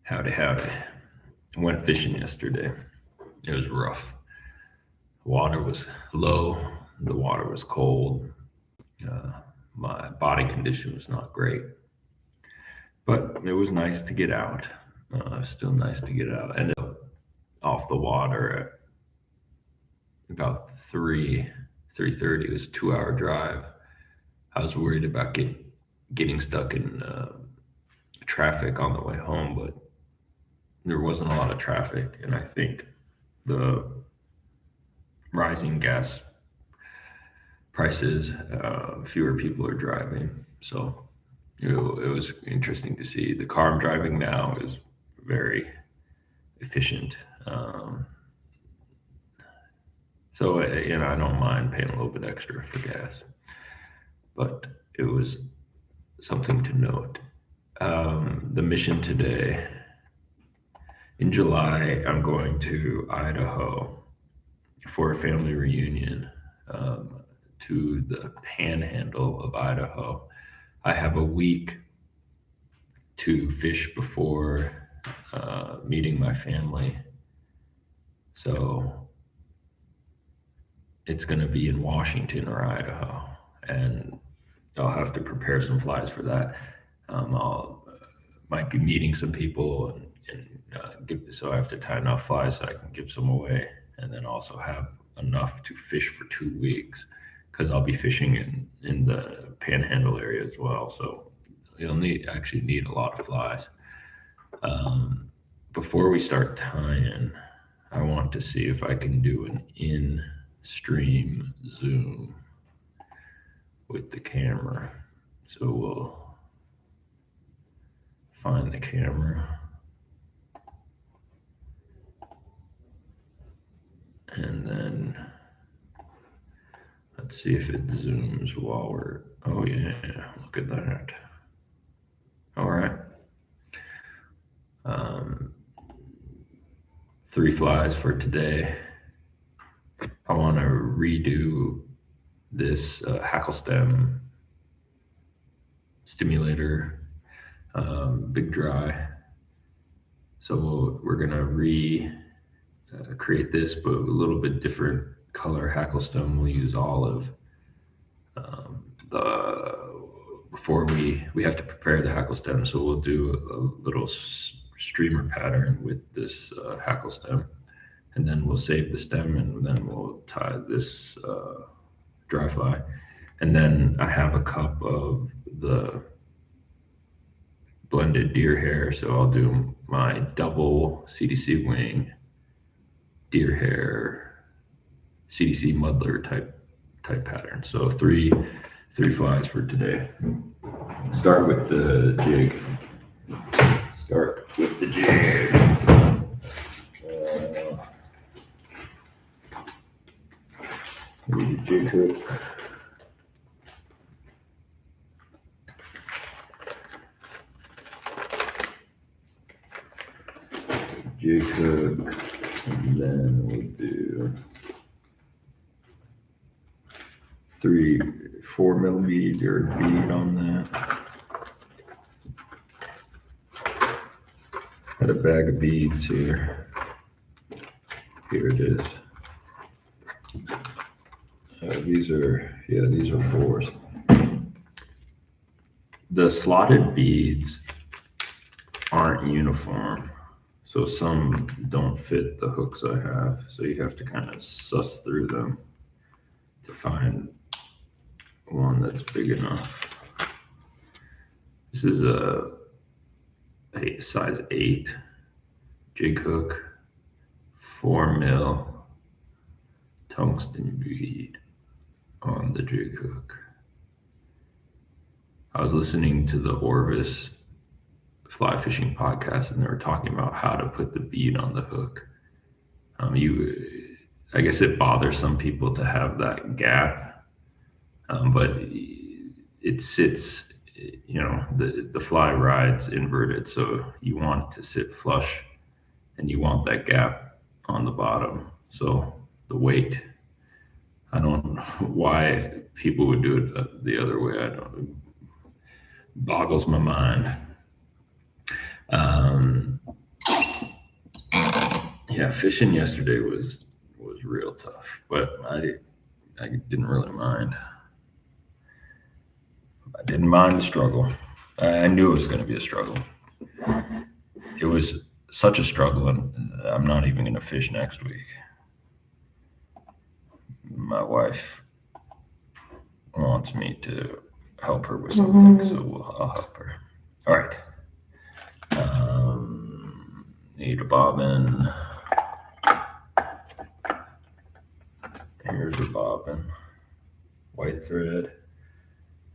Howdy, howdy. I went fishing yesterday. It was rough. Water was low, the water was cold. Uh, my body condition was not great, but it was nice to get out. Still nice to get out. Ended up off the water at about 3:30. It was a 2 hour drive. I was worried about getting stuck in traffic on the way home, but there wasn't a lot of traffic, and I think the rising gas prices, fewer people are driving. So it was interesting to see. The car I'm driving now is very efficient. So I don't mind paying a little bit extra for gas, but it was something to note. The mission today in July, I'm going to Idaho for a family reunion, to the panhandle of Idaho. I have a week to fish before meeting my family. So it's going to be in Washington or Idaho, and I'll have to prepare some flies for that. I'll might be meeting some people, so I have to tie enough flies so I can give some away, and then also have enough to fish for 2 weeks because I'll be fishing in the Panhandle area as well. So you'll actually need a lot of flies. Before we start tying, I want to see if I can do an in-stream zoom with the camera. So we'll find the camera. And then let's see if it zooms while oh yeah, look at that. All right. 3 flies for today. I want to redo this hackle stem stimulator, big dry. So we're gonna create this, but a little bit different color hackle stem. We'll use olive. Before we have to prepare the hackle stem, so we'll do a little streamer pattern with this hackle stem, and then we'll save the stem, and then we'll tie this dry fly. And then I have a cup of the blended deer hair, so I'll do my double CDC wing deer hair CDC muddler type pattern. So three flies for today. Start with the jig. Maybe the jig hook. Jig hook, and then we'll do 4 millimeter bead on that. Got a bag of beads here. Here it is. These are 4s. The slotted beads aren't uniform, so some don't fit the hooks I have. So you have to kind of suss through them to find one that's big enough. This is a size 8 jig hook, 4 mil tungsten bead on the jig hook. I was listening to the Orvis fly fishing podcast, and they were talking about how to put the bead on the hook. I guess it bothers some people to have that gap, but it sits, the fly rides inverted, so you want it to sit flush, and you want that gap on the bottom. So the weight, I don't know why people would do it the other way. It boggles my mind. Yeah, fishing yesterday was real tough, but I didn't really mind. I didn't mind the struggle. I knew it was going to be a struggle. It was such a struggle, and I'm not even going to fish next week. My wife wants me to help her with something, so I'll help her. All right. Need a bobbin. Here's a bobbin. White thread.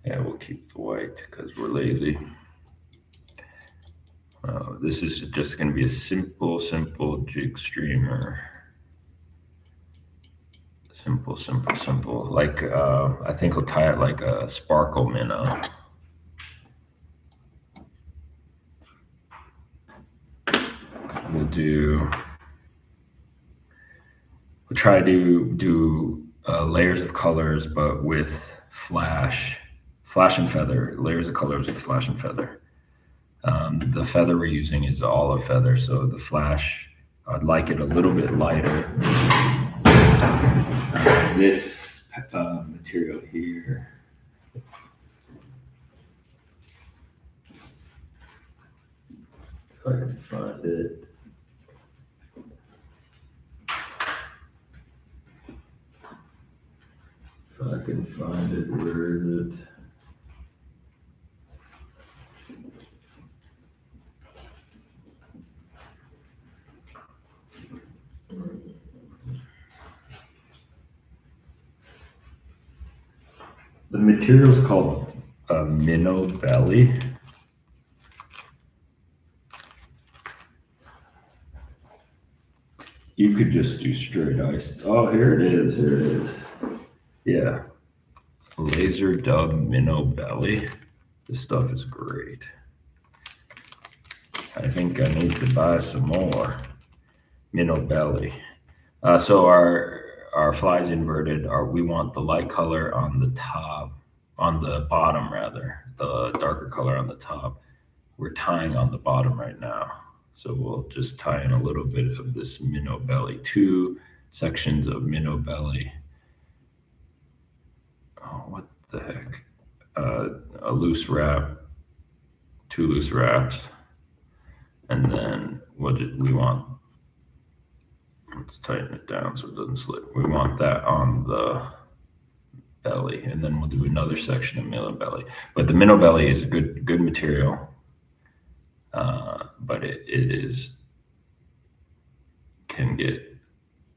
Yeah, we'll keep the white because we're lazy. This is just going to be a simple jig streamer. Simple. Like, I think we'll tie it like a sparkle minnow. We'll try to do layers of colors, but with flash and feather, layers of colors with flash and feather. The feather we're using is olive feather, so the flash, I'd like it a little bit lighter. This material here, if I can find it. If I can find it, where is it? The material is called minnow belly. You could just do straight ice. Oh, here it is. Yeah. Laser dub minnow belly. This stuff is great. I think I need to buy some more minnow belly. So our fly's inverted. We want the light color on the top, on the bottom rather, the darker color on the top. We're tying on the bottom right now. So we'll just tie in a little bit of this minnow belly, 2 sections of minnow belly. Oh, what the heck? A loose wrap, 2 loose wraps. And then we want, let's tighten it down so it doesn't slip. We want that on the belly, and then we'll do another section of minnow belly. But the minnow belly is a good material, but it can get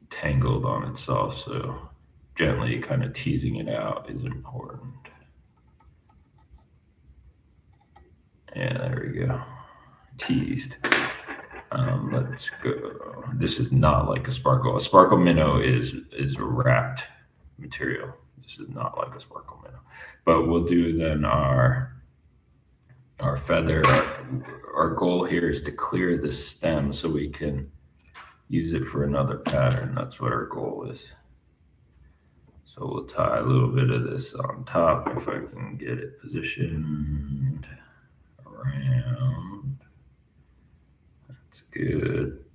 tangled on itself. So gently kind of teasing it out is important. Yeah, there we go. Teased. Let's go. This is not like a sparkle. A sparkle minnow is a wrapped material. This is not like a sparkle minnow. But we'll do then our feather. Our goal here is to clear the stem so we can use it for another pattern. That's what our goal is. So we'll tie a little bit of this on top if I can get it positioned around. That's good.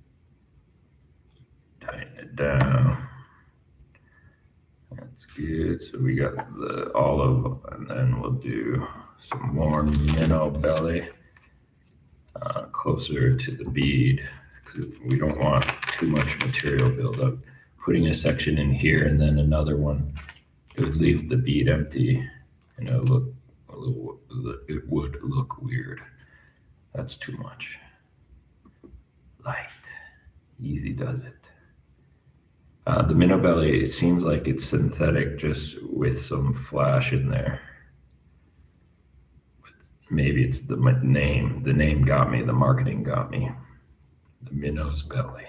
Tighten it down. That's good. So we got the olive, and then we'll do some more minnow belly closer to the bead because we don't want too much material buildup. Putting a section in here and then another one, it would leave the bead empty, and it would look weird. That's too much. Light, easy does it. The minnow belly, it seems like it's synthetic, just with some flash in there. Maybe it's the name. The name got me. The marketing got me. The minnow's belly.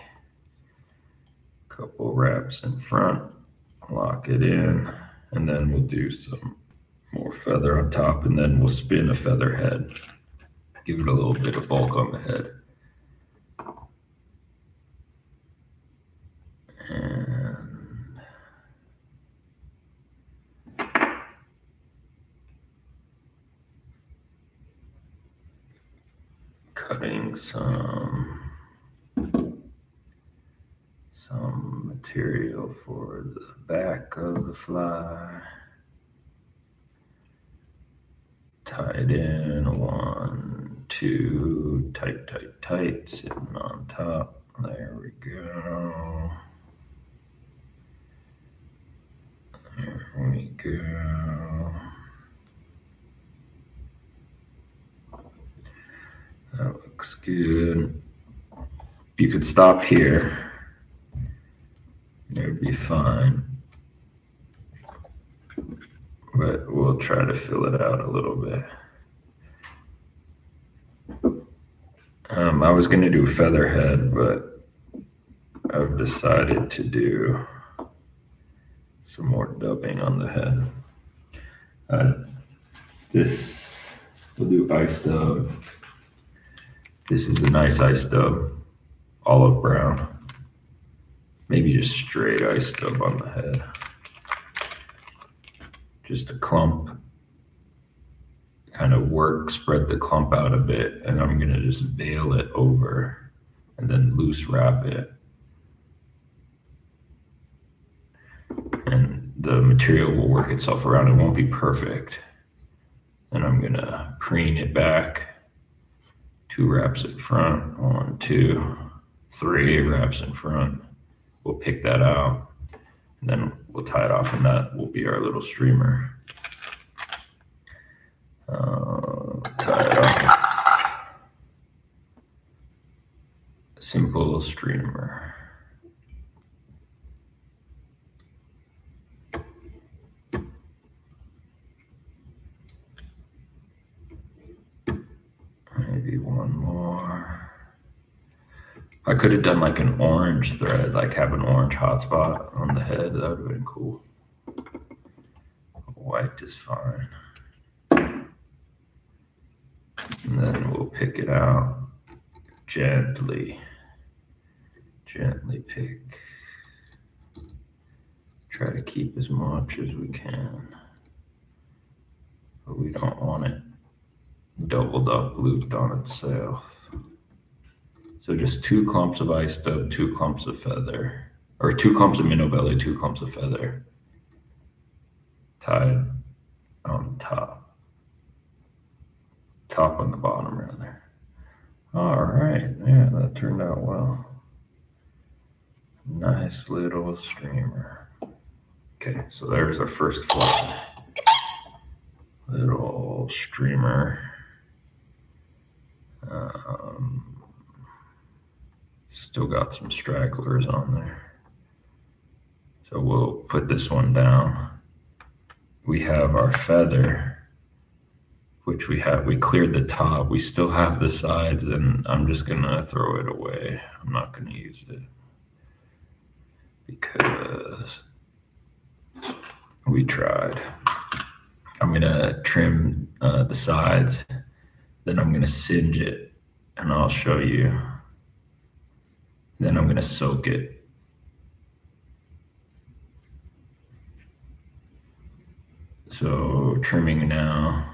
Couple wraps in front, lock it in, and then we'll do some more feather on top, and then we'll spin a feather head. Give it a little bit of bulk on the head. And cutting some some material for the back of the fly. Tie it in, 1, 2, tight, sitting on top. There we go. There we go. That looks good. You could stop here. It would be fine. But we'll try to fill it out a little bit. I was going to do featherhead, but I've decided to do some more dubbing on the head. This, we'll do ice dub. This is a nice ice dub, olive brown. Maybe just straight ice dub on the head. Just a clump. Kind of spread the clump out a bit, and I'm gonna just veil it over and then loose wrap it. And the material will work itself around. It won't be perfect. And I'm gonna preen it back. 2 wraps in front, 1, 2, 3 wraps in front. We'll pick that out, and then we'll tie it off, and that will be our little streamer. Tie it off. Simple streamer. Maybe one more. I could have done like an orange thread, like have an orange hotspot on the head. That would have been cool. White is fine. And then we'll pick it out gently. Gently pick. Try to keep as much as we can. But we don't want it doubled up, looped on itself. So just 2 clumps of ice dub, 2 clumps of feather, or 2 clumps of minnow belly, 2 clumps of feather, tied on top on the bottom rather. All right, yeah, that turned out well. Nice little streamer. Okay, so there's our first fly. Little streamer. Still got some stragglers on there. So we'll put this one down. We have our feather, which we cleared the top. We still have the sides, and I'm just gonna throw it away. I'm not gonna use it because we tried. I'm gonna trim the sides, then I'm gonna singe it, and I'll show you. Then I'm gonna soak it. So trimming now.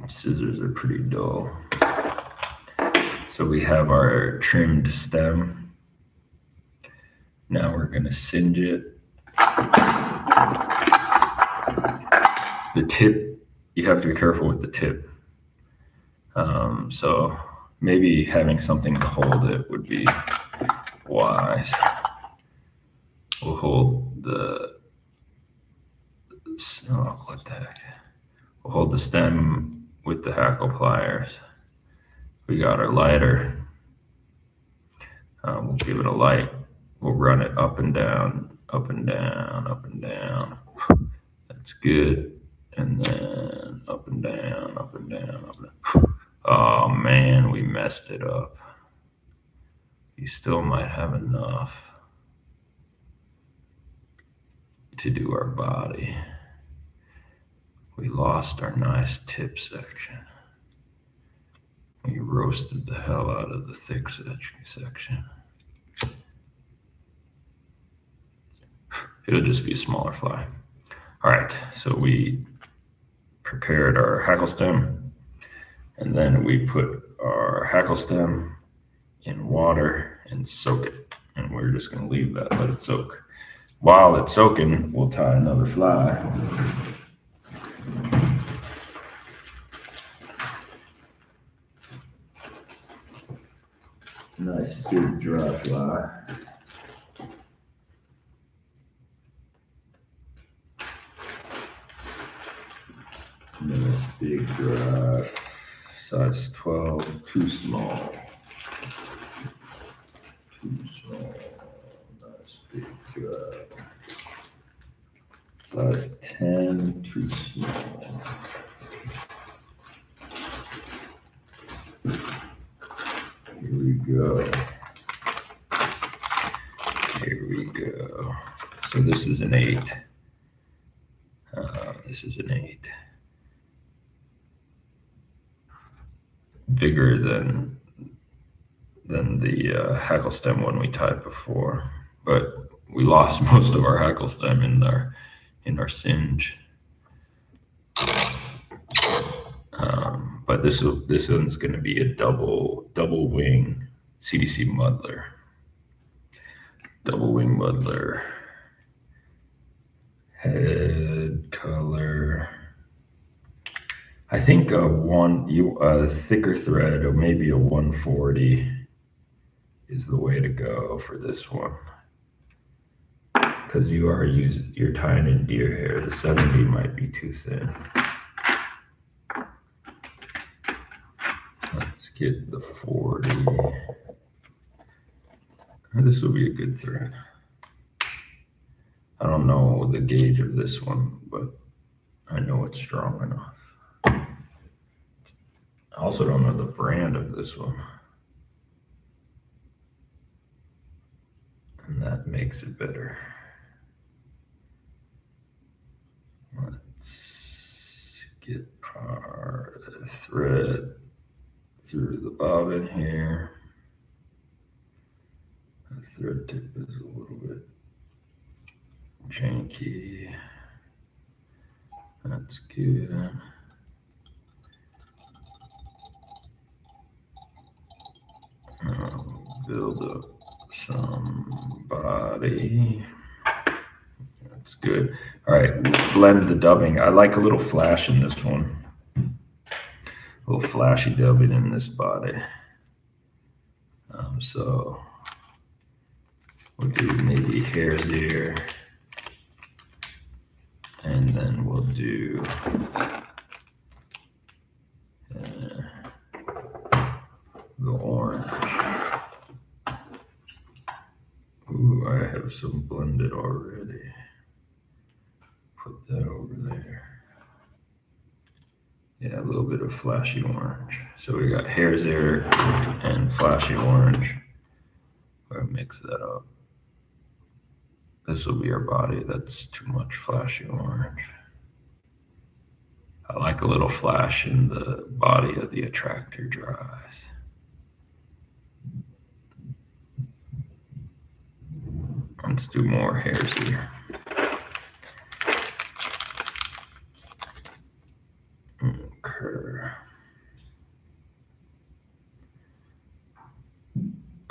Scissors are pretty dull. So we have our trimmed stem. Now we're gonna singe it. The tip, you have to be careful with the tip. So maybe having something to hold it would be wise. We'll hold what the heck? We'll hold the stem with the hackle pliers. We got our lighter. We'll give it a light. We'll run it up and down, up and down, up and down. That's good. And then up and down, up and down, up and down. Oh man, we messed it up. You still might have enough to do our body. We lost our nice tip section. We roasted the hell out of the thick section. It'll just be a smaller fly. All right, so we prepared our hackle stem, and then we put our hackle stem in water and soak it. And we're just going to leave that, let it soak. While it's soaking, we'll tie another fly. Nice big dry fly. Nice big dry, size 12, too small. Too small. Nice big dry. Size 10, too small. Here we go. Here we go. So this is an 8. This is an 8. Bigger than the hackle stem one we tied before, but we lost most of our hackle stem in our singe. But this one's going to be a double wing CDC muddler. Double wing muddler. Head color. I think a thicker thread, or maybe a 140, is the way to go for this one. Because you're tying in deer hair. The 70 might be too thin. Let's get the 40. This will be a good thread. I don't know the gauge of this one, but I know it's strong enough. I also don't know the brand of this one. And that makes it better. Let's get our thread through the bobbin here. The thread tip is a little bit janky. That's good. Build up some body. That's good. All right, blend the dubbing. I like a little flash in this one. A little flashy dubbing in this body. So we'll do maybe hair's ear. And then we'll do the orange. Ooh, I have some blended already. Put that over there. Yeah, a little bit of flashy orange. So we got hare's ear and flashy orange. I'll mix that up. This will be our body. That's too much flashy orange. I like a little flash in the body of the attractor dries. Let's do more hairs here. Okay.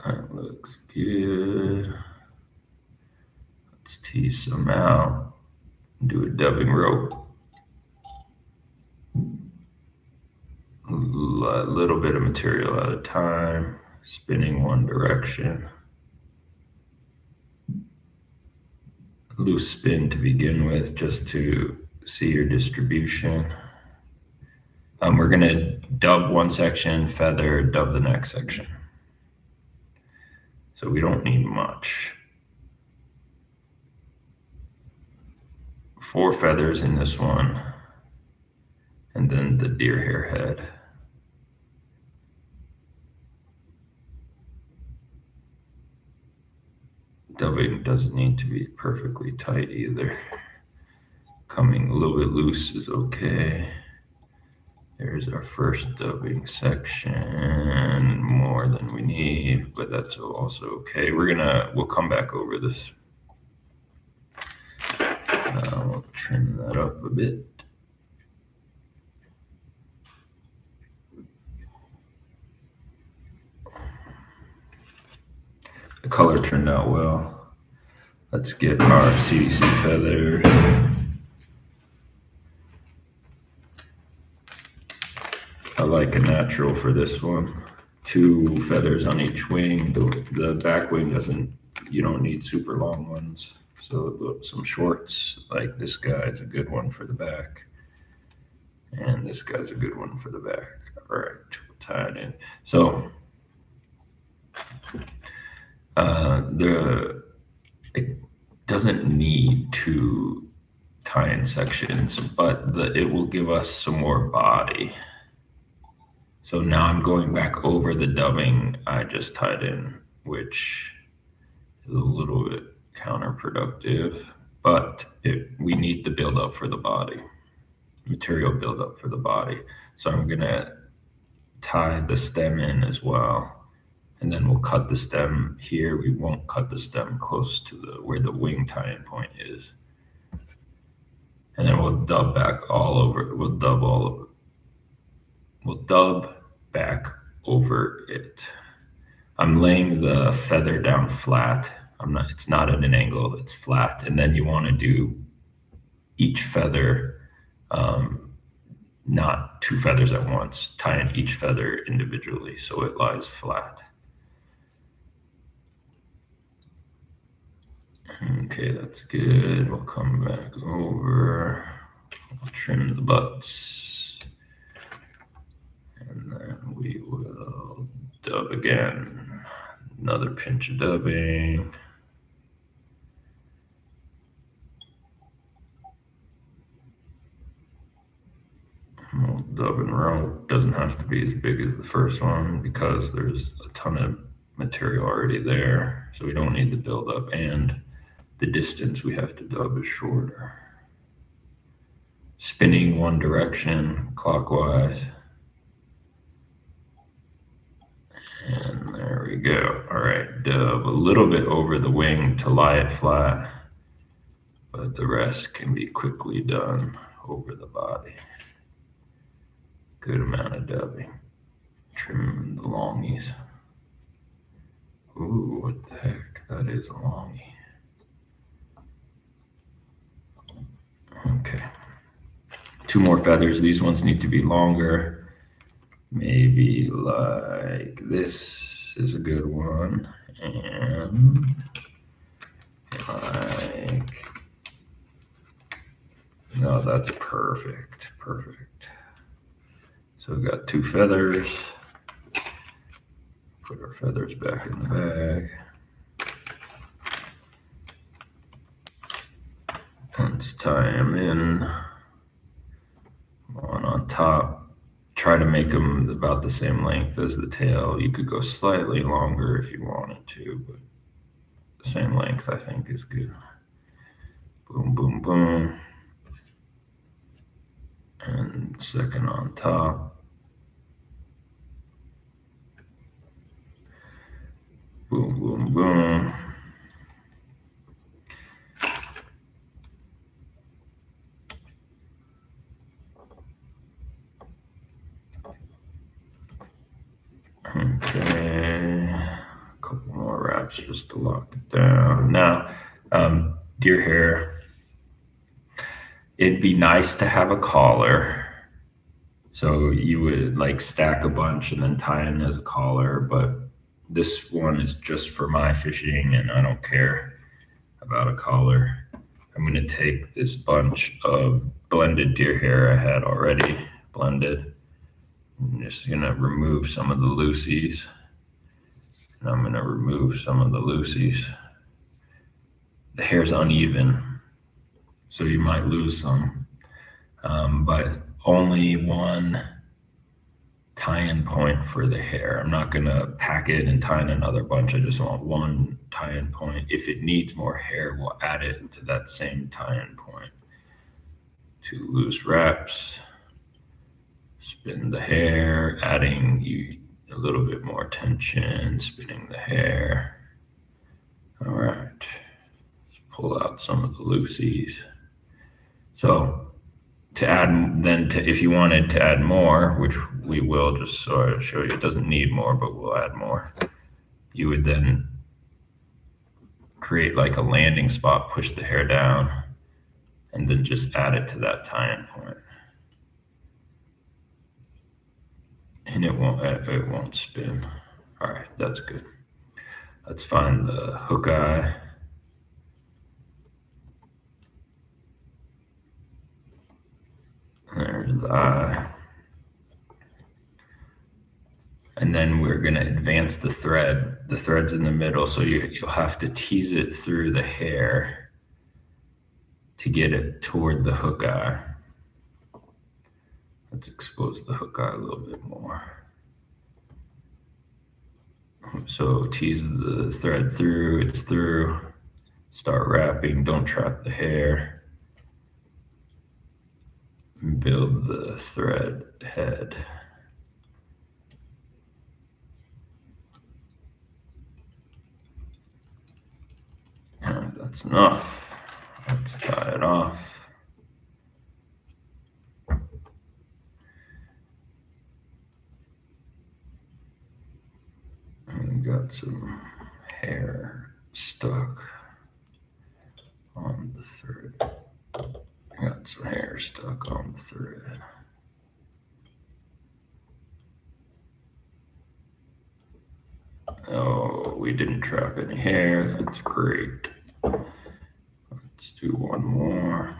That looks good. Let's tease some out. Do a dubbing rope. A little bit of material at a time, spinning one direction. Loose spin to begin with, just to see your distribution. We're going to dub one section, feather, dub the next section. So we don't need much. 4 feathers in this one, and then the deer hair head. Dubbing doesn't need to be perfectly tight either. Coming a little bit loose is okay. There's our first dubbing section, more than we need, but that's also okay. We'll come back over this. We'll trim that up a bit. color turned out well. Let's get our CDC feathers. I like a natural for this one. 2 feathers on each wing. The back wing you don't need super long ones. So some shorts, like this guy is a good one for the back. And this guy's a good one for the back. All right, we'll tie it in. So it doesn't need to tie in sections, but it will give us some more body. So now I'm going back over the dubbing I just tied in, which is a little bit counterproductive, but we need the buildup for the body, material buildup for the body. So I'm gonna tie the stem in as well, and then we'll cut the stem here. We won't cut the stem close to where the wing tie-in point is. And then we'll dub back all over, we'll dub back over it. I'm laying the feather down flat. It's not at an angle, it's flat. And then you want to do each feather, not 2 feathers at once, tie in each feather individually so it lies flat. Okay, that's good. We'll come back over, we'll trim the butts, and then we will dub again. Another pinch of dubbing. Well, dub and rope doesn't have to be as big as the first one because there's a ton of material already there, so we don't need the buildup, and the distance we have to dub is shorter. Spinning one direction clockwise. And there we go. All right, dub a little bit over the wing to lie it flat, but the rest can be quickly done over the body. Good amount of dubbing. Trim the longies. Ooh, what the heck? That is a longie. Okay. 2 more feathers. These ones need to be longer. Maybe like this is a good one. And like, no, that's perfect. Perfect. So we've got 2 feathers. Put our feathers back in the bag. Let's tie them in. One on top. Try to make them about the same length as the tail. You could go slightly longer if you wanted to, but the same length I think is good. Boom, boom, boom. And second on top. Boom, boom, boom. Okay, a couple more wraps just to lock it down. Now, deer hair, it'd be nice to have a collar. So you would like stack a bunch and then tie in as a collar, but this one is just for my fishing and I don't care about a collar. I'm gonna take this bunch of blended deer hair I had already blended. I'm just gonna remove some of the loosies. And I'm gonna remove some of the loosies. The hair's uneven, so you might lose some, but only one tie-in point for the hair. I'm not gonna pack it and tie in another bunch. I just want one tie-in point. If it needs more hair, we'll add it to that same tie-in point. 2 loose wraps. Spin the hair, adding a little bit more tension, spinning the hair. All right, let's pull out some of the loosies. So to add, if you wanted to add more, which we will, just so I'll show you, it doesn't need more, but we'll add more. You would then create like a landing spot, push the hair down, and then just add it to that tie-in point. And it won't spin. All right, that's good. Let's find the hook eye. There's the eye. And then we're going to advance the thread. The thread's in the middle, so you'll have to tease it through the hair to get it toward the hook eye. Let's expose the hook eye a little bit more. So tease the thread through, it's through. Start wrapping, don't trap the hair. Build the thread head. All right, that's enough. Let's tie it off. And got some hair stuck on the thread. Got some hair stuck on the thread. Oh, we didn't trap any hair. That's great. Let's do one more.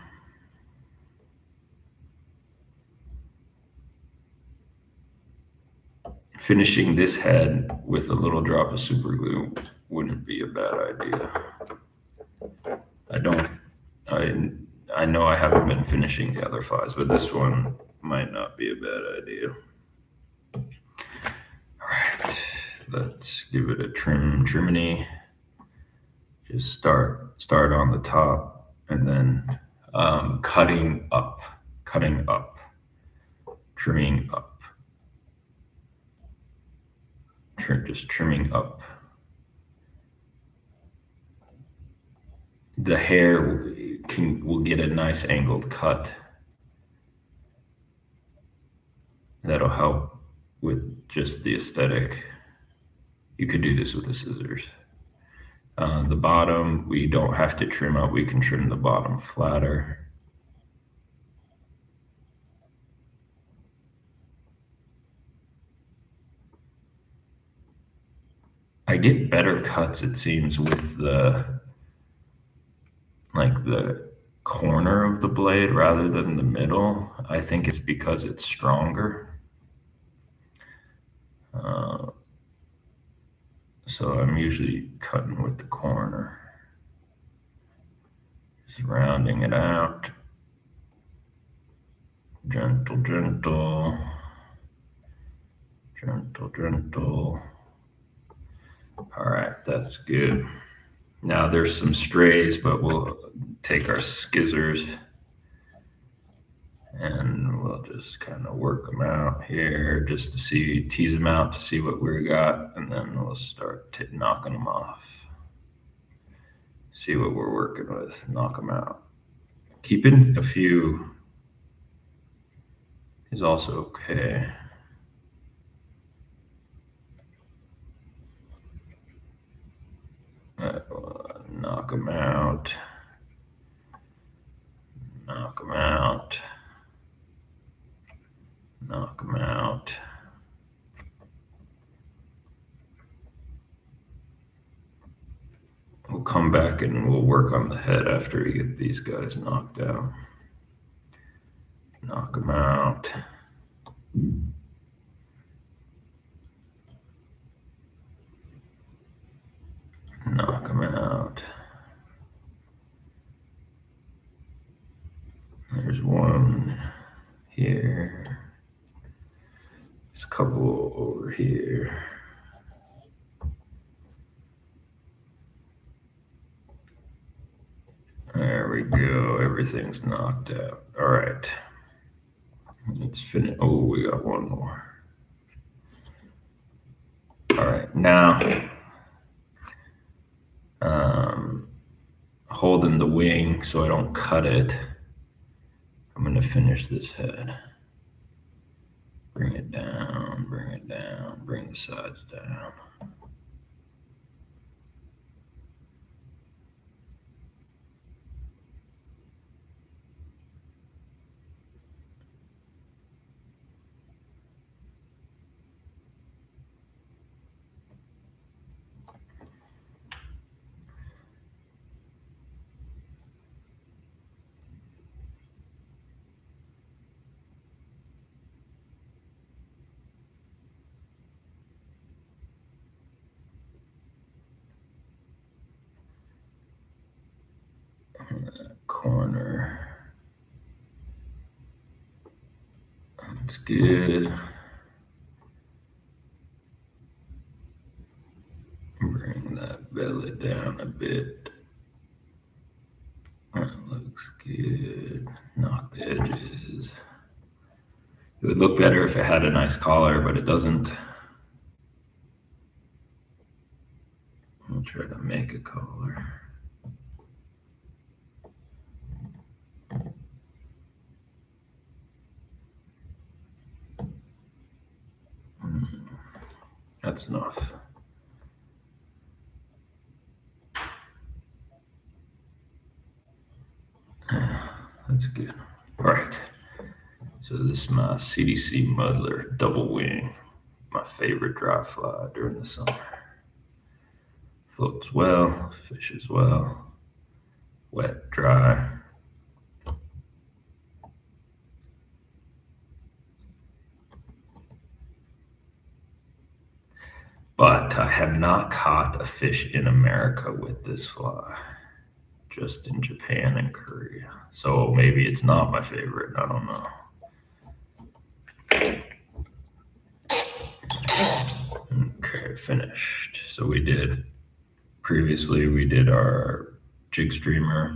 Finishing this head with a little drop of super glue wouldn't be a bad idea. I know I haven't been finishing the other flies, but this one might not be a bad idea. All right, let's give it a triminy. Just start on the top and then cutting up, trimming up. Just trimming up. The hair will get a nice angled cut. That'll help with just the aesthetic. You could do this with the scissors. The bottom, we don't have to trim up. We can trim the bottom flatter. I get better cuts, it seems, with the corner of the blade rather than the middle. I think it's because it's stronger. So I'm usually cutting with the corner. Just rounding it out. Gentle, gentle. Gentle, gentle. All right, that's good. Now there's some strays, but we'll take our skizzers and we'll just kind of work them out here just to tease them out to see what we got, and then we'll start knocking them off. See what we're working with, knock them out. Keeping a few is also okay. Knock them out. Knock them out. Knock them out. We'll come back and we'll work on the head after we get these guys knocked out. Knock them out. Knock them out. There's one here. There's a couple over here. There we go. Everything's knocked out. All right. Let's finish. Oh, we got one more. All right. Now, holding the wing so I don't cut it, I'm going to finish this head. Bring it down, bring it down, bring the sides down. Corner. That's good. Bring that belly down a bit. That looks good. Knock the edges. It would look better if it had a nice collar, but it doesn't. I'll try to make a collar. That's enough. That's good. All right. So this is my CDC Muddler double wing. My favorite dry fly during the summer. Floats well, fishes well, wet, dry. But I have not caught a fish in America with this fly, just in Japan and Korea. So maybe it's not my favorite. I don't know. Okay, finished. So we did our jig streamer.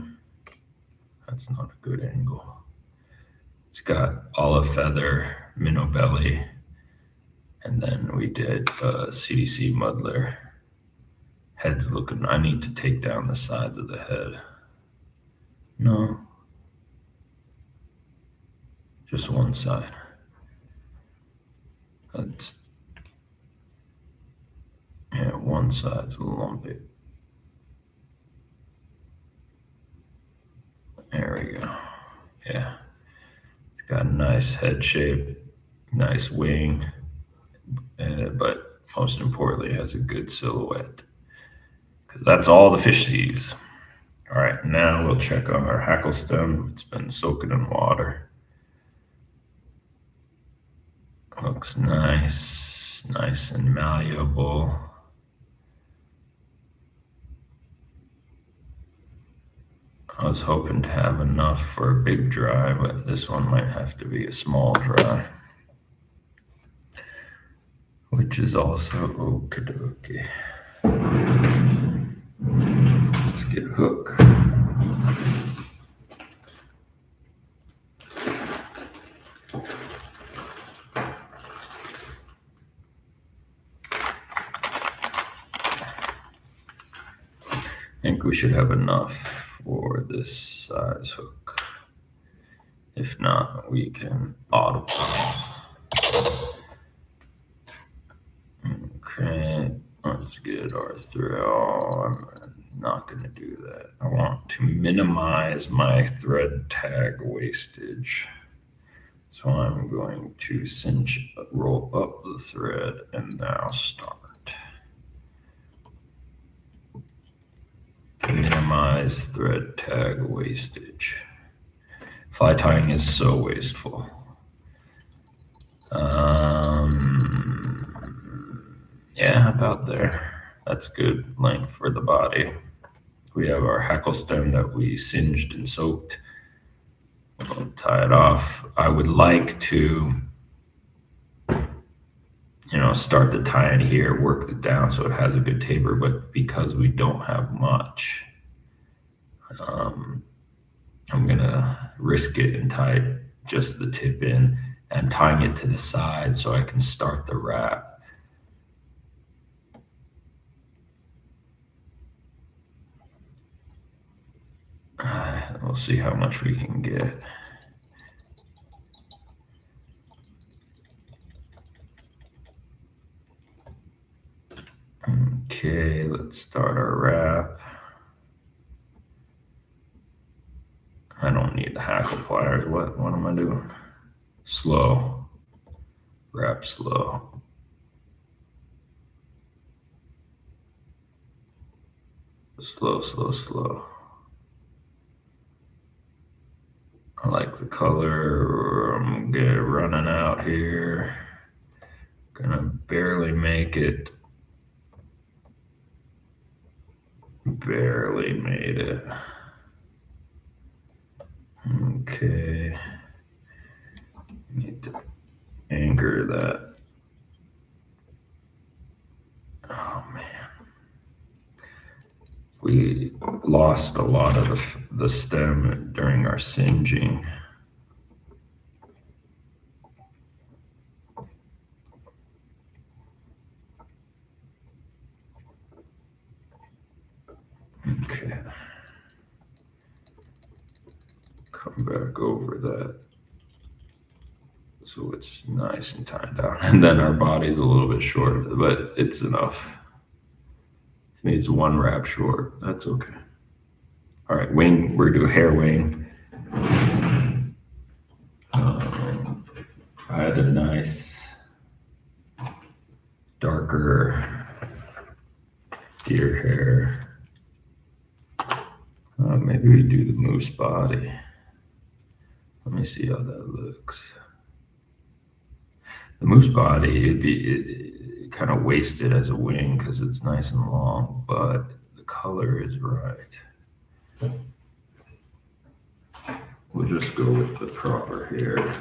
That's not a good angle. It's got olive feather, minnow belly, and then we did CDC muddler. Head's looking, I need to take down the sides of the head. No, just one side. That's, yeah, one side's lumpy. There we go. Yeah. It's got a nice head shape, nice wing, but most importantly, has a good silhouette. Because that's all the fish sees. All right, now we'll check on our hackle stem. It's been soaking in water. Looks nice, nice and malleable. I was hoping to have enough for a big dry, but this one might have to be a small dry, which is also okie Let's get a hook. I think we should have enough for this size hook. If not, we can auto. Okay, let's get our throw. I'm not going to do that. I want to minimize my thread tag wastage. So I'm going to roll up the thread and now start. Minimize thread tag wastage. Fly tying is so wasteful. Yeah, about there. That's good length for the body. We have our hackle stem that we singed and soaked. We'll tie it off. I would like to, start the tie in here, work it down so it has a good taper, but because we don't have much, I'm gonna risk it and tie just the tip in and tying it to the side so I can start the wrap. We'll see how much we can get. Okay, let's start our wrap. I don't need the hackle pliers. What am I doing? Slow. Wrap slow. Slow, slow, slow. I like the color. I'm running out here. Gonna barely make it. Barely made it. Okay. Need to anchor that. Oh man. We lost a lot of the stem during our singeing. Okay. Come back over that so it's nice and tied down. And then our body's a little bit short, but it's enough. It needs one wrap short. That's okay. All right, wing. We're gonna do hair wing. I had a nice darker deer hair. Maybe we do the moose body. Let me see how that looks. The moose body, it'd be kind of wasted as a wing because it's nice and long, but the color is right. We'll just go with the proper hair.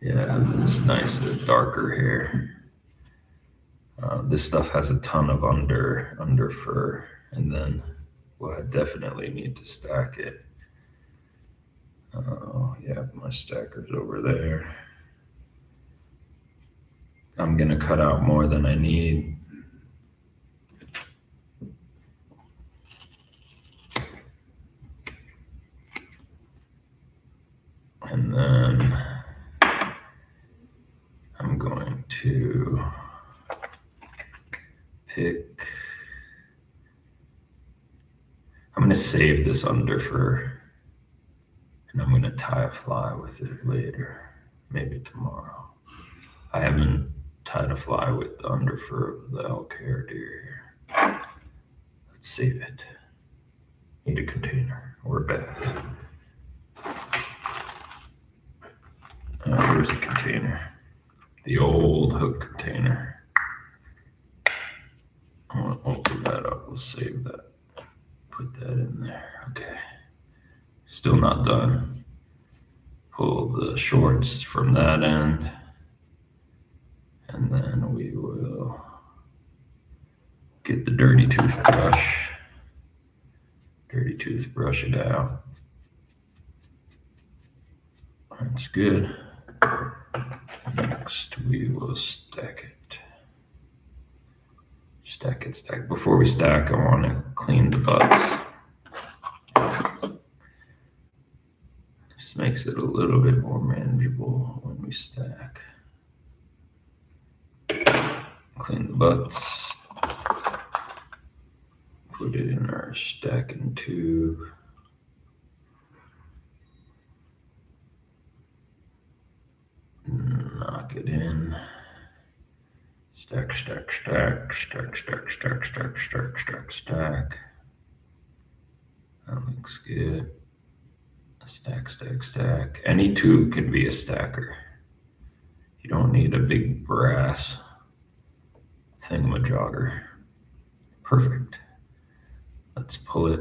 Yeah, this nice darker hair. This stuff has a ton of under fur, and then we'll definitely need to stack it. Yeah, my stacker's over there. I'm gonna cut out more than I need. And then I'm going to pick, I'm going to save this under fur, and I'm going to tie a fly with it later, maybe tomorrow. I haven't tied a fly with the under fur of the elk hair deer here. Let's save it. Need a container or a bag. Here's a container. The old hook container. I want to open that up. We'll save that. Put that in there. Okay. Still not done. Pull the shorts from that end. And then we will get the dirty toothbrush. Dirty toothbrush it out. That's good. Next, we will stack it. Stack it, stack. Before we stack, I want to clean the butts. This makes it a little bit more manageable when we stack. Clean the butts. Put it in our stacking tube. Knock it in. Stack, stack, stack, stack, stack, stack, stack, stack, stack, stack. That looks good. Stack, stack, stack. Any tube can be a stacker. You don't need a big brass thingamajogger. Perfect. Let's pull it.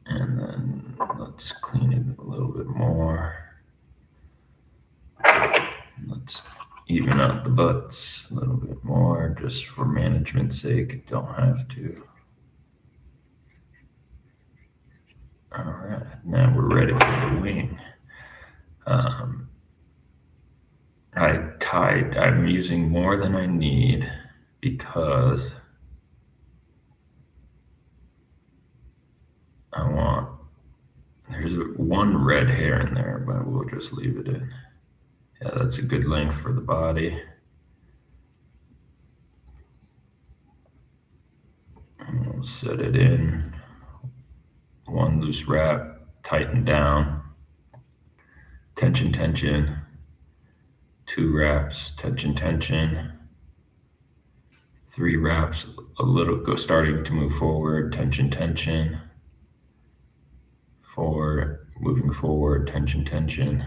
And then let's clean it a little bit more. Let's even out the butts a little bit more, just for management's sake. Don't have to. All right, now we're ready for the wing. I'm using more than I need because there's one red hair in there, but we'll just leave it in. Yeah, that's a good length for the body. And we'll set it in. One loose wrap, tighten down. Tension, tension. 2 wraps, tension, tension. 3 wraps, starting to move forward, tension, tension. 4, moving forward, tension, tension.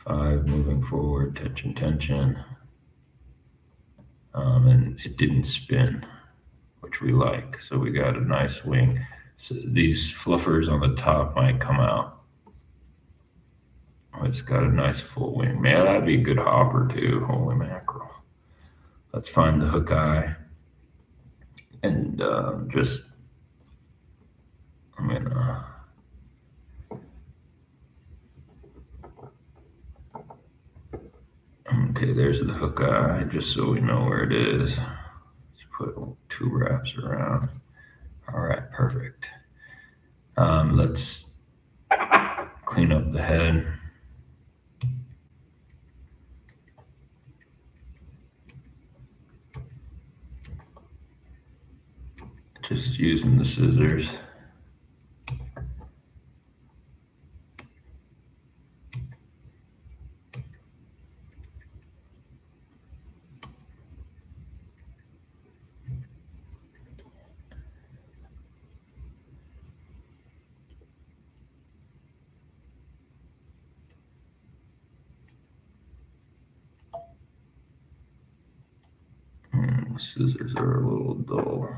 5, moving forward, tension, tension. And it didn't spin, which we like. So we got a nice wing. So these fluffers on the top might come out. Oh, it's got a nice full wing. Man, that'd be a good hopper too. Holy mackerel. Let's find the hook eye and just, I'm gonna, okay, there's the hook eye, just so we know where it is. Let's put 2 wraps around. All right, perfect. Let's clean up the head. Just using the scissors. Scissors are a little dull.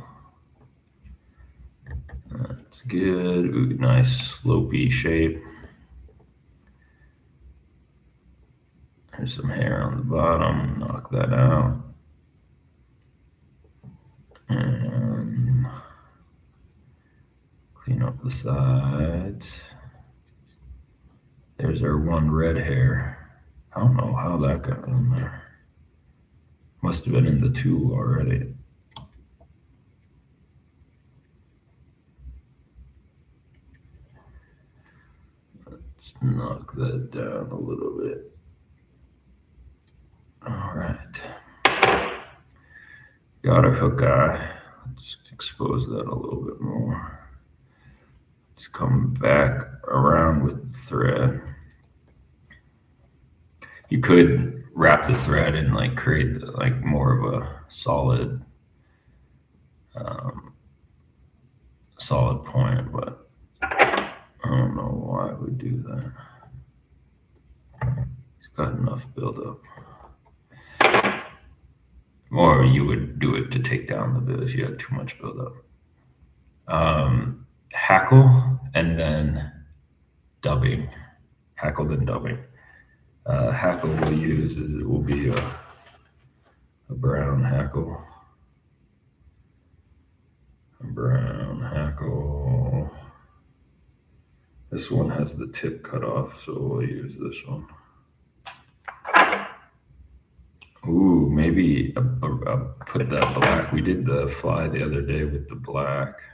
That's good. Ooh, nice slopey shape. There's some hair on the bottom. Knock that out. And clean up the sides. There's our one red hair. I don't know how that got in there. Must have been in the 2 already. Let's knock that down a little bit. All right. Got our hook eye. Let's expose that a little bit more. Let's come back around with the thread. You could wrap the thread and like create like more of a solid point, but I don't know why I would do that. It's got enough buildup. Or you would do it to take down the bit if you had too much buildup. Hackle and then dubbing. Hackle then dubbing. Hackle we'll use is it will be a brown hackle. A brown hackle. This one has the tip cut off, so we'll use this one. Ooh, maybe put that black. We did the fly the other day with the black.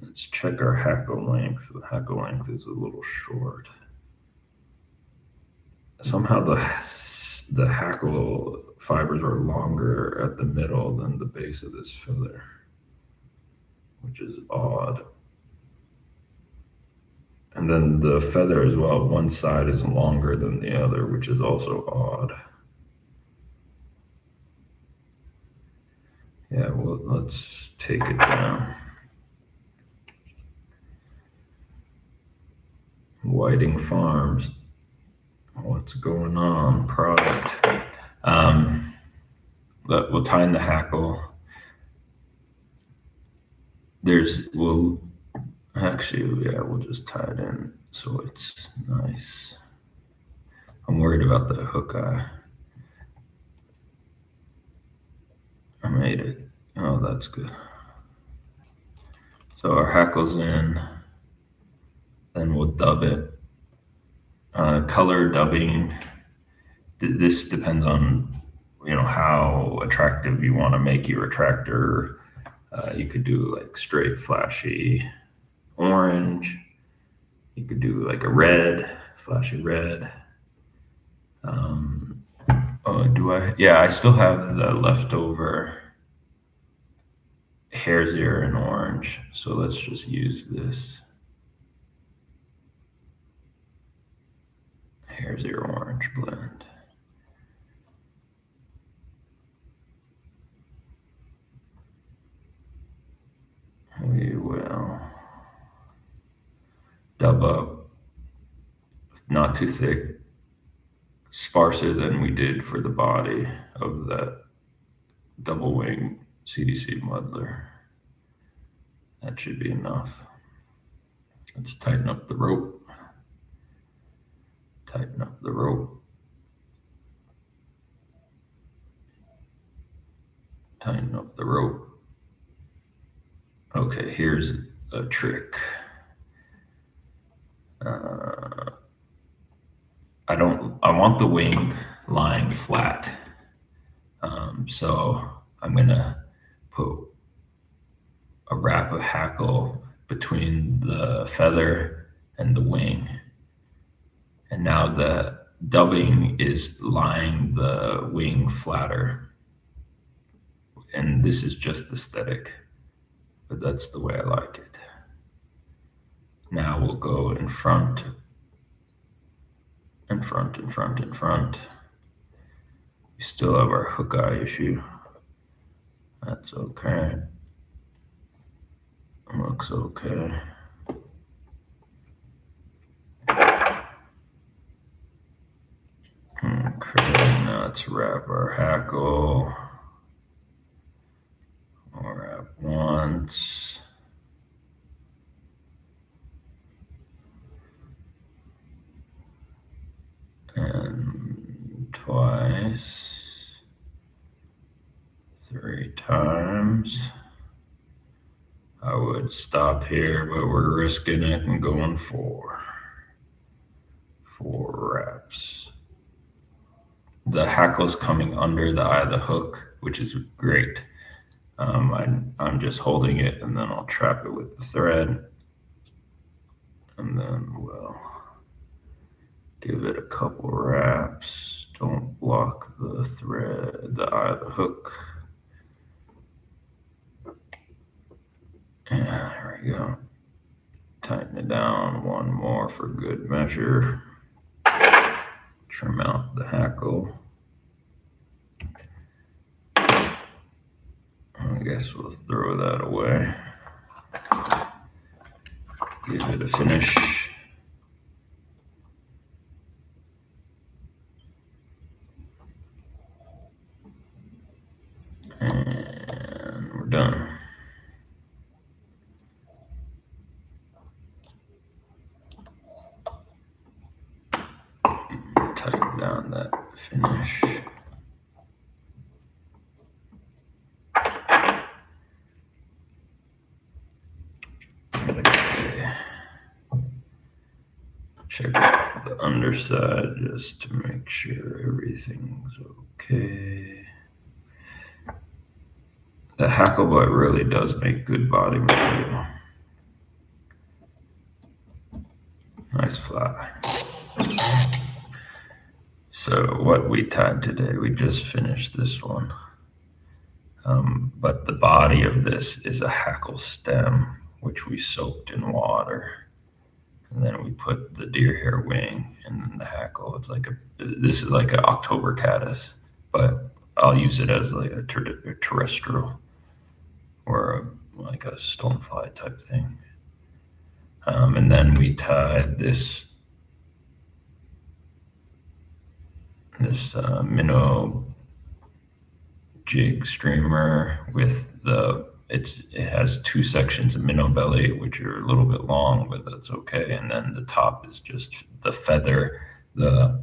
Let's check our hackle length. The hackle length is a little short. Somehow the hackle fibers are longer at the middle than the base of this feather, which is odd. And then the feather as well, one side is longer than the other, which is also odd. Yeah, well, let's take it down. Whiting Farms. What's going on? Product. But we'll tie in the hackle. We'll just tie it in so it's nice. I'm worried about the hook eye. I made it. Oh, that's good. So our hackle's in, then we'll dub it. Color dubbing, this depends on how attractive you want to make your attractor. You could do like straight flashy orange. You could do like a red, flashy red. I still have the leftover hare's ear in orange, so let's just use this hare's ear orange blend. We will dub up, not too thick, sparser than we did for the body of that double wing CDC muddler. That should be enough. Let's tighten up the rope. Tighten up the rope. Tighten up the rope. Okay, here's a trick. I want the wing lying flat. So I'm gonna put a wrap of hackle between the feather and the wing. And now the dubbing is lying the wing flatter. And this is just aesthetic, but that's the way I like it. Now we'll go in front, in front, in front, in front. We still have our hook eye issue. That's okay. Looks okay. Okay, now let's wrap our hackle. We'll wrap once. And twice. 3 times. I would stop here, but we're risking it and going 4 wraps. The hackle's coming under the eye of the hook, which is great. I'm just holding it, and then I'll trap it with the thread, and then we'll give it a couple wraps. Don't block the thread, the eye of the hook. Yeah, there we go. Tighten it down 1 more for good measure. Trim out the hackle. I guess we'll throw that away. Give it a finish. And we're done. Tighten down that finish. Okay. Check out the underside just to make sure everything's okay. The hackle butt really does make good body material. Nice fly. So what we tied today, we just finished this one. But the body of this is a hackle stem, which we soaked in water. And then we put the deer hair wing and then the hackle. It's like this is like an October caddis, but I'll use it as like a terrestrial or like a stonefly type thing. And then we tied this minnow jig streamer with it has 2 sections of minnow belly, which are a little bit long, but that's okay. And then the top is just the feather, the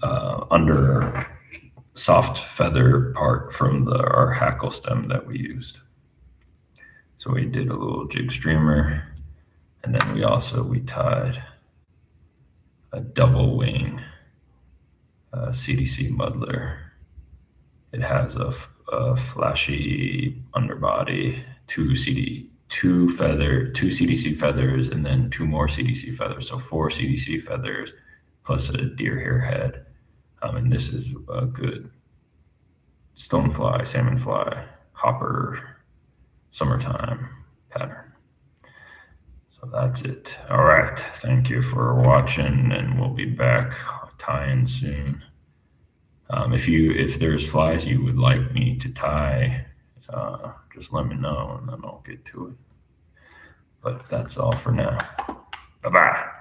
under soft feather part from our hackle stem that we used. So we did a little jig streamer, and then we tied a double wing CDC muddler. It has a flashy underbody, 2 CDC feathers, and then 2 more CDC feathers. So 4 CDC feathers plus a deer hair head. And this is a good stonefly, salmonfly, hopper, summertime pattern. So that's it. All right. Thank you for watching, and we'll be back tying soon. If there's flies you would like me to tie, just let me know and then I'll get to it. But that's all for now. Bye-bye.